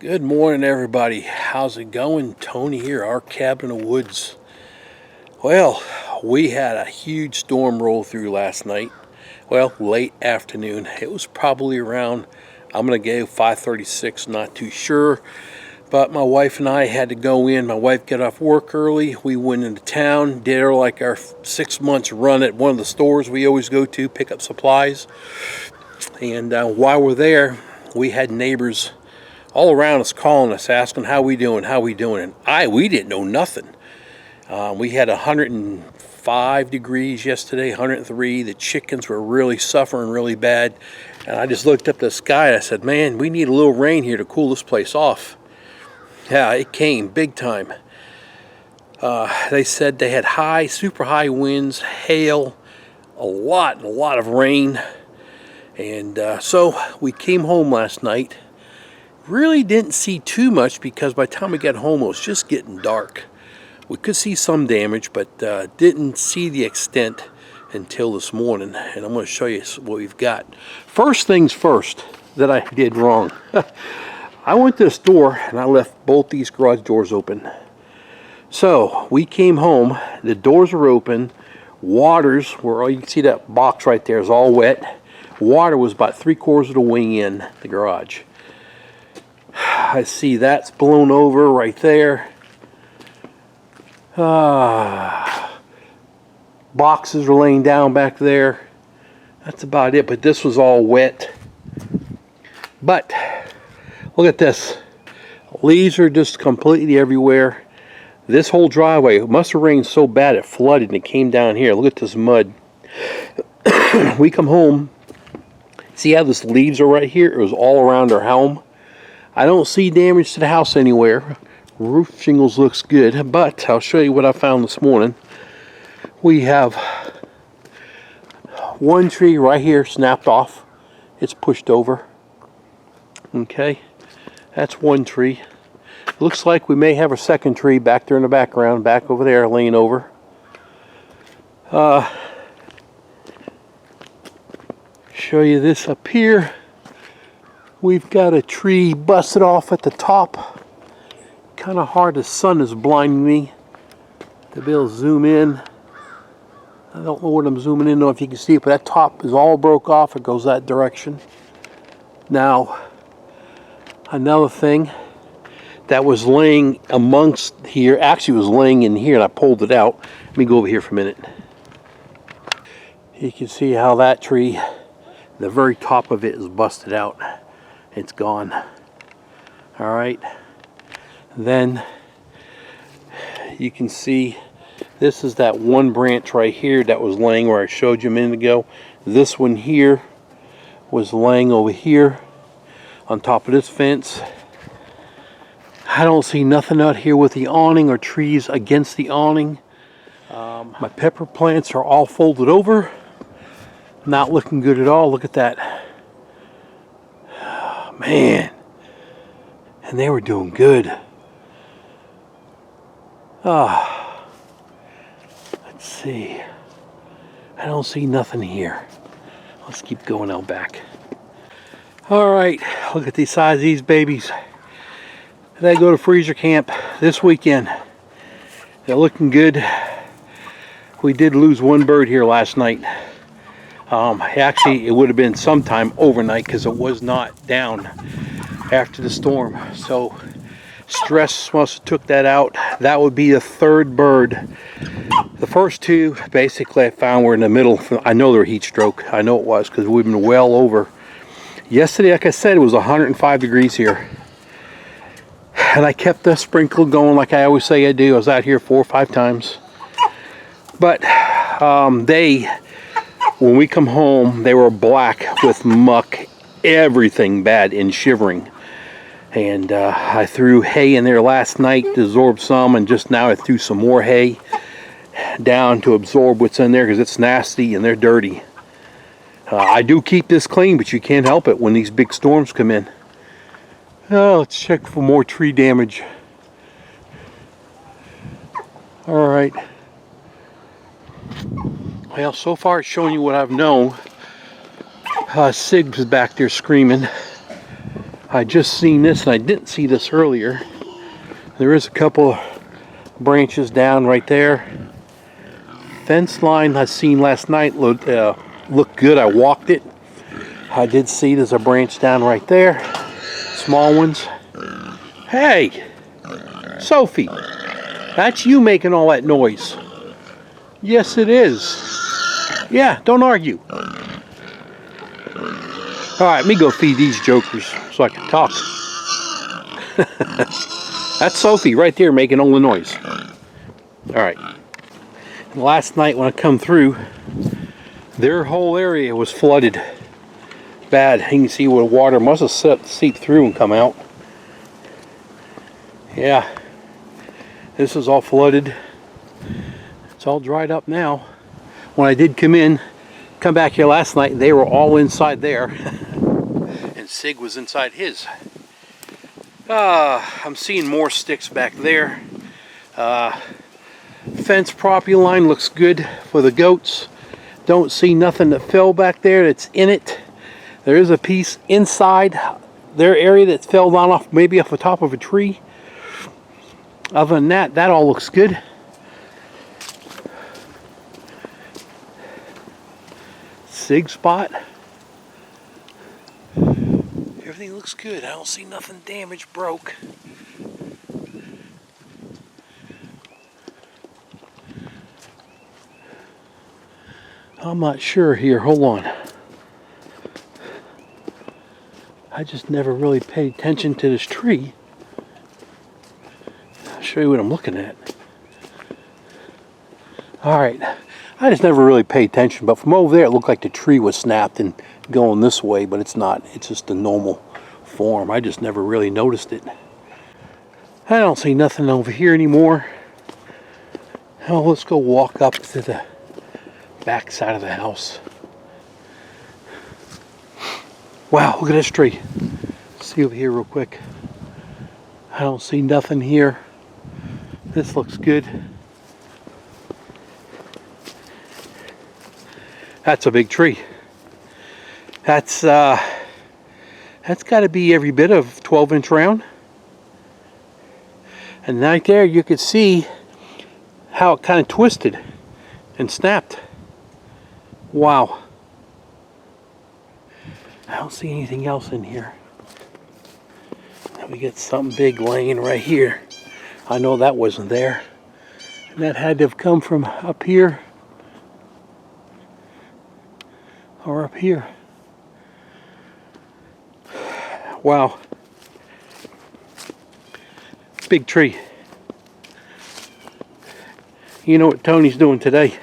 Good morning, everybody. How's it going? Tony here, our cabin in the woods. Well, we had a huge storm roll through last night. Well, late afternoon. It was probably around, I'm going to go 5:36, not too sure. But my wife and I had to go in. My wife got off work early. We went into town, did our 6 months run at one of the stores we always go to, pick up supplies. And while we're there, we had neighbors all around us calling us, asking how we doing, and we didn't know nothing. We had 105 degrees yesterday, 103. The chickens were really suffering really bad, and I just looked up the sky and I said, man, we need a little rain here to cool this place off. Yeah, it came big time. They said they had super high winds, hail, a lot of rain, and so we came home last night. Really didn't see too much because by the time we got home it was just getting dark. We could see some damage, but didn't see the extent until this morning, and I'm going to show you what we've got. First things first that I did wrong. I went to the store and I left both these garage doors open. So we came home, the doors were open, waters were, you can see that box right there is all wet. Water was about 3/4 of the way in the garage. I see that's blown over right there. Boxes are laying down back there. That's about it, but this was all wet. But look at this. Leaves are just completely everywhere. This whole driveway, it must have rained so bad it flooded and it came down here. Look at this mud. We come home. See how this leaves are right here? It was all around our home. I don't see damage to the house anywhere. Roof shingles looks good, but I'll show you what I found this morning. We have one tree right here snapped off. It's pushed over. Okay, that's one tree. Looks like we may have a second tree back there in the background, back over there laying over. Show you this up here. We've got a tree busted off at the top. Kind of hard, the sun is blinding me to be able to zoom in. I don't know what I'm zooming in, know if you can see it, but that top is all broke off. It goes that direction. Now, another thing that was laying amongst here, actually was laying in here and I pulled it out. Let me go over here for a minute. You can see how that tree, the very top of it is busted out. It's gone. All right. Then you can see this is that one branch right here that was laying where I showed you a minute ago. This one here was laying over here on top of this fence. I don't see nothing out here with the awning or trees against the awning. My pepper plants are all folded over. Not looking good at all. Look at that. Man, and they were doing good. Let's see. I don't see nothing here. Let's keep going out back. All right, look at the size of these babies. They go to freezer camp this weekend. They're looking good. We did lose one bird here last night. Actually, it would have been sometime overnight because it was not down after the storm. So stress must have took that out. That would be the third bird. The first two, basically, I found were in the middle. I know they're heat stroke. I know it was because we've been well over. Yesterday, like I said, it was 105 degrees here. And I kept the sprinkler going like I always say I do. I was out here 4 or 5 times. But when we come home, they were black with muck, everything bad and shivering. And I threw hay in there last night to absorb some, and just now I threw some more hay down to absorb what's in there because it's nasty and they're dirty. I do keep this clean, but you can't help it when these big storms come in. Let's check for more tree damage. All right. Well, so far it's showing you what I've known. Sig's back there screaming. I just seen this, and I didn't see this earlier. There is a couple of branches down right there. Fence line I seen last night looked good. I walked it. I did see there's a branch down right there. Small ones. Hey, Sophie, that's you making all that noise. Yes, it is. Yeah, don't argue. All right, let me go feed these jokers so I can talk. That's Sophie right there making all the noise. All right. And last night when I come through, their whole area was flooded bad. You can see where the water must have seeped through and come out. Yeah, this is all flooded. It's all dried up now. When I did come back here last night, they were all inside there. And Sig was inside his. I'm seeing more sticks back there. Fence property line looks good for the goats. Don't see nothing that fell back there that's in it. There is a piece inside their area that fell down off, maybe off the top of a tree. Other than that, that all looks good. Sig spot. Everything looks good. I don't see nothing damaged, broke. I'm not sure here. Hold on. I just never really paid attention to this tree. I'll show you what I'm looking at. Alright. I just never really paid attention, but from over there it looked like the tree was snapped and going this way, but it's not. It's just a normal form. I just never really noticed it. I don't see nothing over here anymore. Oh, let's go walk up to the back side of the house. Wow, look at this tree. See over here real quick. I don't see nothing here. This looks good. That's a big tree. That's got to be every bit of 12-inch round. And right there you could see how it kind of twisted and snapped. Wow. I don't see anything else in here. Now we get something big laying right here. I know that wasn't there. And that had to have come from up here or up here. Wow. Big tree. You know what Tony's doing today?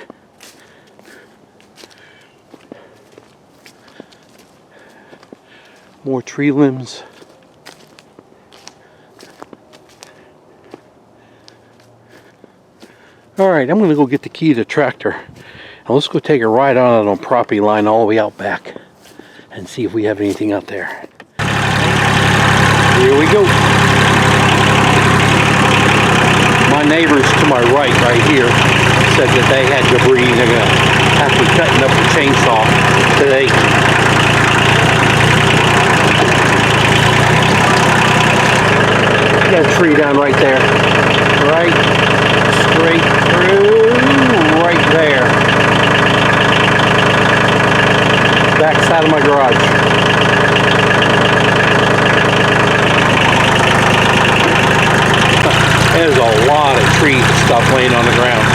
More tree limbs. Alright, I'm going to go get the key to the tractor. And let's go take a ride on the property line all the way out back and see if we have anything out there. Here we go. My neighbors to my right here, said that they had debris and they're going to have to cutting up the chainsaw today. Got a tree down right there. Right straight through right there. Back side of my garage. There's a lot of trees and stuff laying on the ground.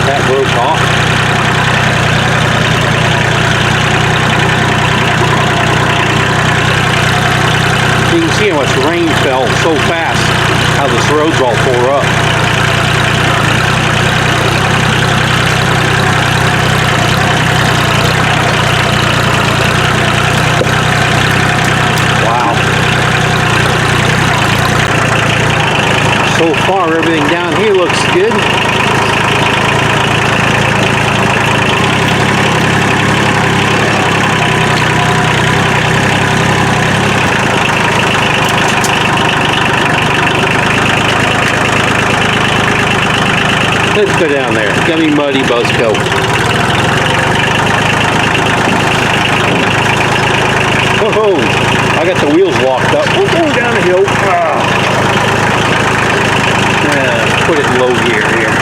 That broke off. You can see how much rain fell so fast, how this road's all tore up. Wow. So far, everything down here looks good. Let's go down there. It's gonna be muddy, Buzzco. Whoa! I got the wheels locked up. We're going down the hill. Put it in low gear here.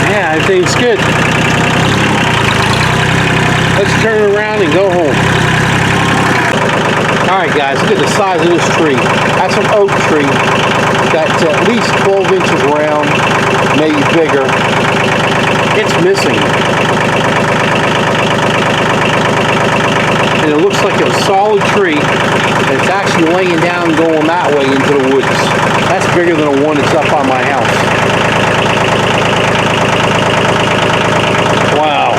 Yeah, everything's good. Let's turn around and go home. Alright guys, look at the size of this tree. That's an oak tree. That's at least 12 inches round, maybe bigger. It's missing. And it looks like a solid tree. And it's actually laying down going that way into the woods. That's bigger than the one that's up on my house. Wow.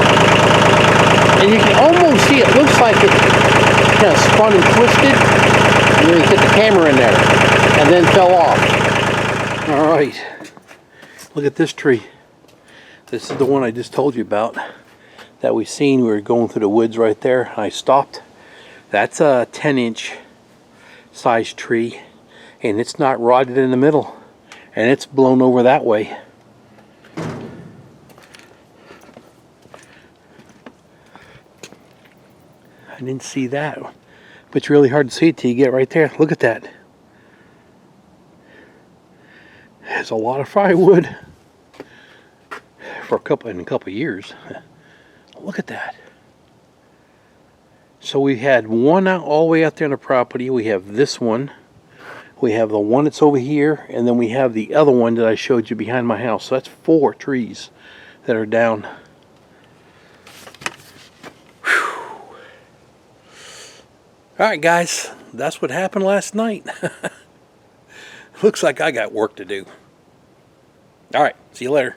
And you can almost see it looks like it kind of spun and twisted, and then he hit the camera in there and then fell off. All right, look at this tree. This is the one I just told you about that we seen. We were going through the woods right there. I stopped. That's a 10-inch size tree, and it's not rotted in the middle, and it's blown over that way. I didn't see that, but it's really hard to see it till you get right there. Look at that. There's a lot of firewood for a couple of years. Look at that. So we had one out all the way out there on the property. We have this one. We have the one that's over here, and then we have the other one that I showed you behind my house. So that's 4 trees that are down. Alright guys, that's what happened last night. Looks like I got work to do. Alright, see you later.